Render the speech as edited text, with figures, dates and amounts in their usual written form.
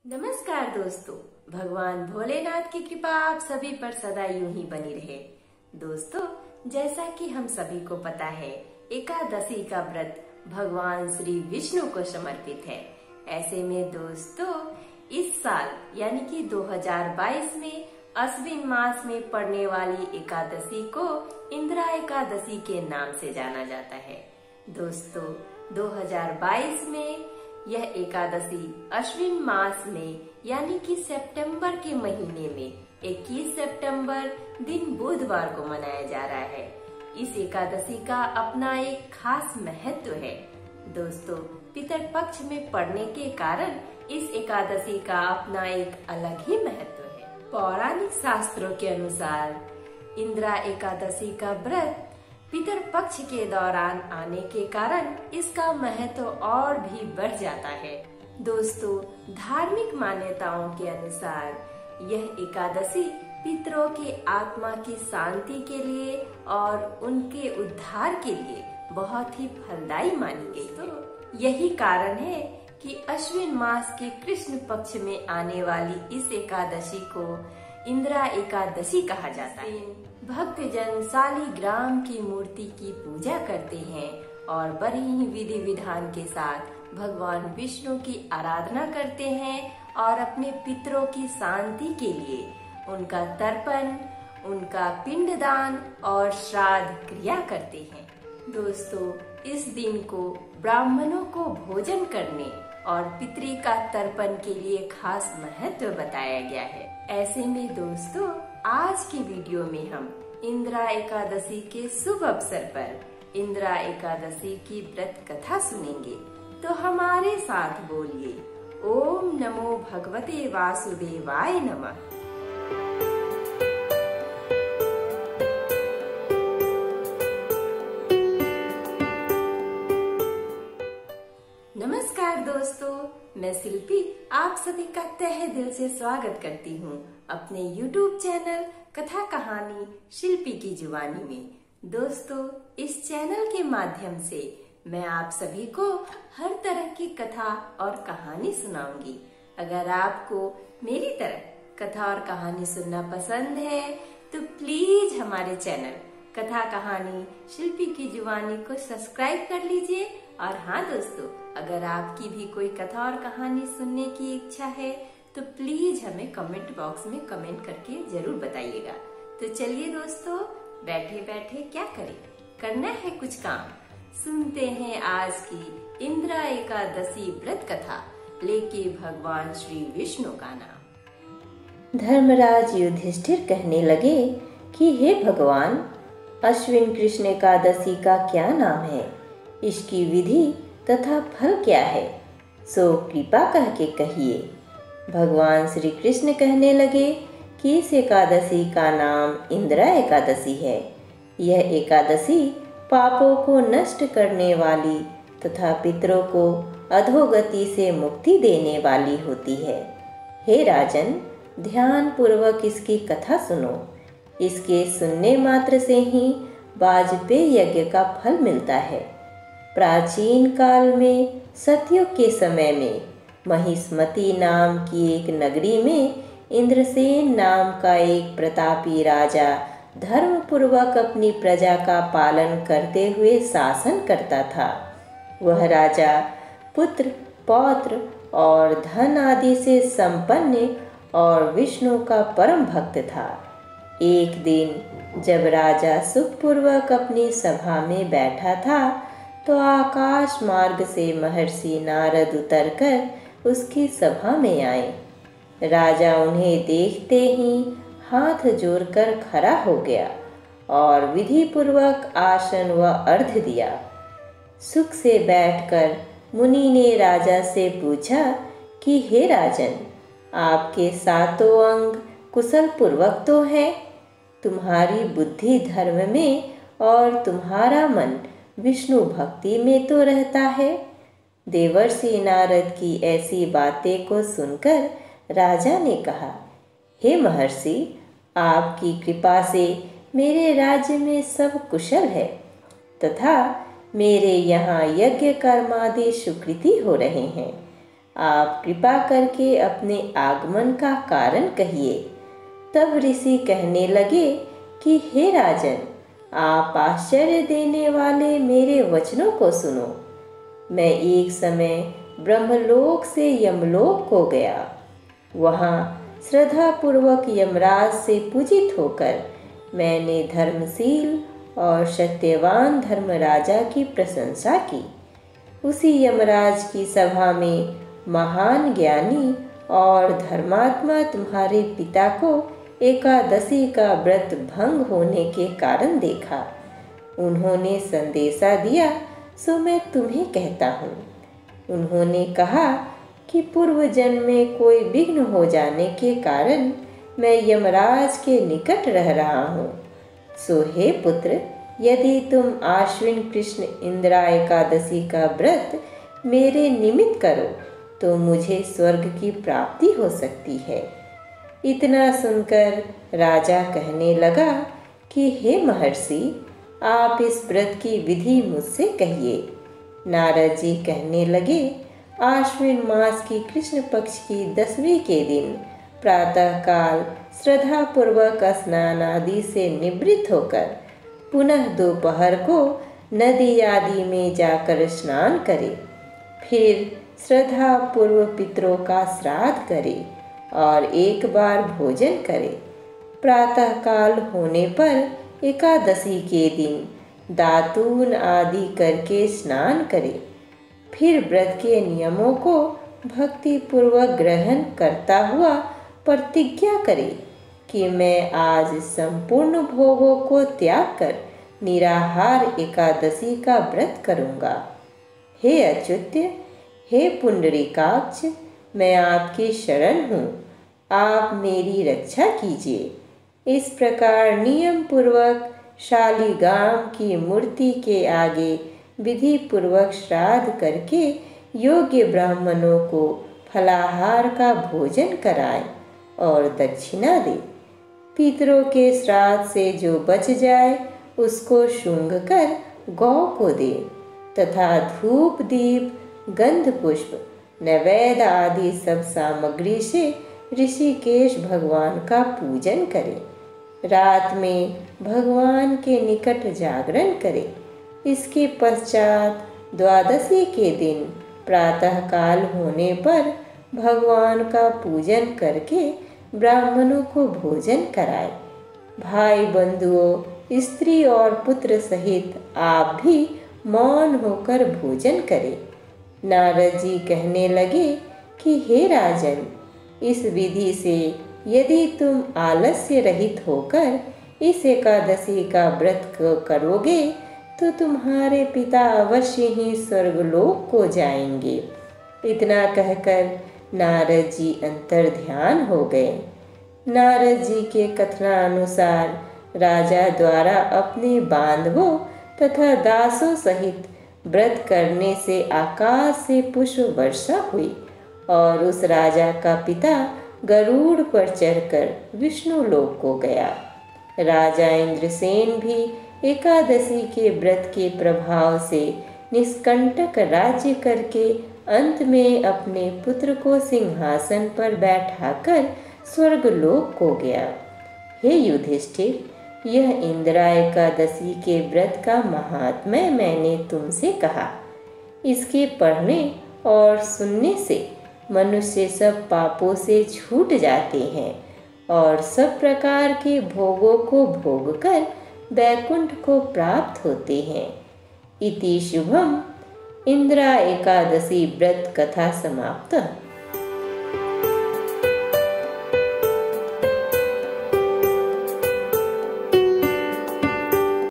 नमस्कार दोस्तों, भगवान भोलेनाथ की कृपा आप सभी पर सदा यूं ही बनी रहे। दोस्तों, जैसा कि हम सभी को पता है, एकादशी का व्रत भगवान श्री विष्णु को समर्पित है। ऐसे में दोस्तों, इस साल यानी कि 2022 में अश्विन मास में पड़ने वाली एकादशी को इंदिरा एकादशी के नाम से जाना जाता है। दोस्तों, 2022 में यह एकादशी अश्विन मास में यानी कि सितंबर के महीने में 21 सितंबर दिन बुधवार को मनाया जा रहा है। इस एकादशी का अपना एक खास महत्व है। दोस्तों, पितृपक्ष में पड़ने के कारण इस एकादशी का अपना एक अलग ही महत्व है। पौराणिक शास्त्रों के अनुसार इंदिरा एकादशी का व्रत पितृपक्ष के दौरान आने के कारण इसका महत्व और भी बढ़ जाता है। दोस्तों, धार्मिक मान्यताओं के अनुसार यह एकादशी पितरों की आत्मा की शांति के लिए और उनके उद्धार के लिए बहुत ही फलदायी मानी गई। तो यही कारण है कि अश्विन मास के कृष्ण पक्ष में आने वाली इस एकादशी को इंदिरा एकादशी कहा जाता है। भक्तजन शालिग्राम की मूर्ति की पूजा करते हैं और बड़ी ही विधि विधान के साथ भगवान विष्णु की आराधना करते हैं और अपने पितरों की शांति के लिए उनका तर्पण, उनका पिंडदान और श्राद्ध क्रिया करते हैं। दोस्तों, इस दिन को ब्राह्मणों को भोजन करने और पितरी का तर्पण के लिए खास महत्व बताया गया है। ऐसे में दोस्तों, आज की वीडियो में हम इंदिरा एकादशी के शुभ अवसर पर इंदिरा एकादशी की व्रत कथा सुनेंगे। तो हमारे साथ बोलिए, ओम नमो भगवते वासुदेवाय नमः। नमस्कार दोस्तों, मैं शिल्पी आप सभी का तहे दिल से स्वागत करती हूँ अपने YouTube चैनल कथा कहानी शिल्पी की जुबानी में। दोस्तों, इस चैनल के माध्यम से मैं आप सभी को हर तरह की कथा और कहानी सुनाऊंगी। अगर आपको मेरी तरह कथा और कहानी सुनना पसंद है तो प्लीज हमारे चैनल कथा कहानी शिल्पी की जुबानी को सब्सक्राइब कर लीजिए। और हाँ दोस्तों, अगर आपकी भी कोई कथा और कहानी सुनने की इच्छा है तो प्लीज हमें कमेंट बॉक्स में कमेंट करके जरूर बताइएगा। तो चलिए दोस्तों, बैठे बैठे क्या करें, करना है कुछ काम। सुनते हैं आज की इंदिरा एकादशी व्रत कथा लेके भगवान श्री विष्णु का नाम। धर्मराज युधिष्ठिर कहने लगे कि हे भगवान, अश्विन कृष्ण एकादशी का क्या नाम है, इसकी विधि तथा फल क्या है, सो कृपा कह के कहिए। भगवान श्री कृष्ण कहने लगे कि इस एकादशी का नाम इंदिरा एकादशी है। यह एकादशी पापों को नष्ट करने वाली तथा पितरों को अधोगति से मुक्ति देने वाली होती है। हे राजन, ध्यान पूर्वक इसकी कथा सुनो। इसके सुनने मात्र से ही वाजपेय यज्ञ का फल मिलता है। प्राचीन काल में सतयुग के समय में महिष्मती नाम की एक नगरी में इंद्रसेन नाम का एक प्रतापी राजा धर्म पूर्वक अपनी प्रजा का पालन करते हुए शासन करता था। वह राजा पुत्र, पौत्र और धन आदि से संपन्न और विष्णु का परम भक्त था। एक दिन जब राजा सुखपूर्वक अपनी सभा में बैठा था तो आकाश मार्ग से महर्षि नारद उतरकर उसकी सभा में आए। राजा उन्हें देखते ही हाथ जोड़कर खड़ा हो गया और विधि पूर्वक आसन व अर्घ्य दिया। सुख से बैठकर मुनि ने राजा से पूछा कि हे राजन, आपके सातों अंग कुशल पूर्वक तो है, तुम्हारी बुद्धि धर्म में और तुम्हारा मन विष्णु भक्ति में तो रहता है। देवर्षि नारद की ऐसी बातें को सुनकर राजा ने कहा, हे महर्षि, आपकी कृपा से मेरे राज्य में सब कुशल है तथा मेरे यहाँ यज्ञ कर्मादि सुकृति हो रहे हैं। आप कृपा करके अपने आगमन का कारण कहिए। तब ऋषि कहने लगे कि हे राजन, आप आश्चर्य देने वाले मेरे वचनों को सुनो। मैं एक समय ब्रह्मलोक से यमलोक को गया। वहाँ श्रद्धापूर्वक यमराज से पूजित होकर मैंने धर्मशील और सत्यवान धर्मराजा की प्रशंसा की। उसी यमराज की सभा में महान ज्ञानी और धर्मात्मा तुम्हारे पिता को एकादशी का व्रत भंग होने के कारण देखा। उन्होंने संदेशा दिया, सो मैं तुम्हें कहता हूँ। उन्होंने कहा कि पूर्व जन्म में कोई विघ्न हो जाने के कारण मैं यमराज के निकट रह रहा हूँ। सो हे पुत्र, यदि तुम आश्विन कृष्ण इंदिरा एकादशी का व्रत मेरे निमित्त करो तो मुझे स्वर्ग की प्राप्ति हो सकती है। इतना सुनकर राजा कहने लगा कि हे महर्षि, आप इस व्रत की विधि मुझसे कहिए। नारद जी कहने लगे, आश्विन मास की कृष्ण पक्ष की 10वीं के दिन प्रातःकाल श्रद्धापूर्वक स्नान आदि से निवृत्त होकर पुनः दोपहर को नदी आदि में जाकर स्नान करे। फिर श्रद्धा पूर्व पितरों का श्राद्ध करे और एक बार भोजन करे। प्रातःकाल होने पर एकादशी के दिन दातून आदि करके स्नान करे। फिर व्रत के नियमों को भक्ति पूर्वक ग्रहण करता हुआ प्रतिज्ञा करे कि मैं आज संपूर्ण भोगों को त्याग कर निराहार एकादशी का व्रत करूँगा। हे अच्युत्य, हे पुंडरीकाक्ष, मैं आपकी शरण हूँ, आप मेरी रक्षा कीजिए। इस प्रकार नियम पूर्वक शालिग्राम की मूर्ति के आगे विधि पूर्वक श्राद्ध करके योग्य ब्राह्मणों को फलाहार का भोजन कराए और दक्षिणा दे। पितरों के श्राद्ध से जो बच जाए उसको शुंघ कर गौ को दे तथा धूप दीप गंध पुष्प नैवेद्य आदि सब सामग्री से ऋषिकेश भगवान का पूजन करे। रात में भगवान के निकट जागरण करे। इसके पश्चात द्वादशी के दिन प्रातःकाल होने पर भगवान का पूजन करके ब्राह्मणों को भोजन कराए। भाई बंधुओं, स्त्री और पुत्र सहित आप भी मौन होकर भोजन करें। नारद जी कहने लगे कि हे राजन, इस विधि से यदि तुम आलस्य रहित होकर इस एकादशी का व्रत करोगे तो तुम्हारे पिता अवश्य ही स्वर्गलोक को जाएंगे। इतना कहकर नारद जी अंतर ध्यान हो गए। नारद जी के कथनानुसार राजा द्वारा अपने बांधवों तथा दासों सहित व्रत करने से आकाश से पुष्प वर्षा हुई और उस राजा का पिता गरुड़ पर चढ़कर विष्णु लोक को गया। राजा इंद्रसेन भी एकादशी के व्रत के प्रभाव से निष्कंटक राज्य करके अंत में अपने पुत्र को सिंहासन पर बैठाकर स्वर्गलोक को गया। हे युधिष्ठिर, यह इंदिरा एकादशी के व्रत का महात्म्य मैंने तुमसे कहा। इसके पढ़ने और सुनने से मनुष्य सब पापों से छूट जाते हैं और सब प्रकार के भोगों को भोगकर वैकुंठ को प्राप्त होते हैं। इति शुभम। इंदिरा एकादशी व्रत कथा समाप्त।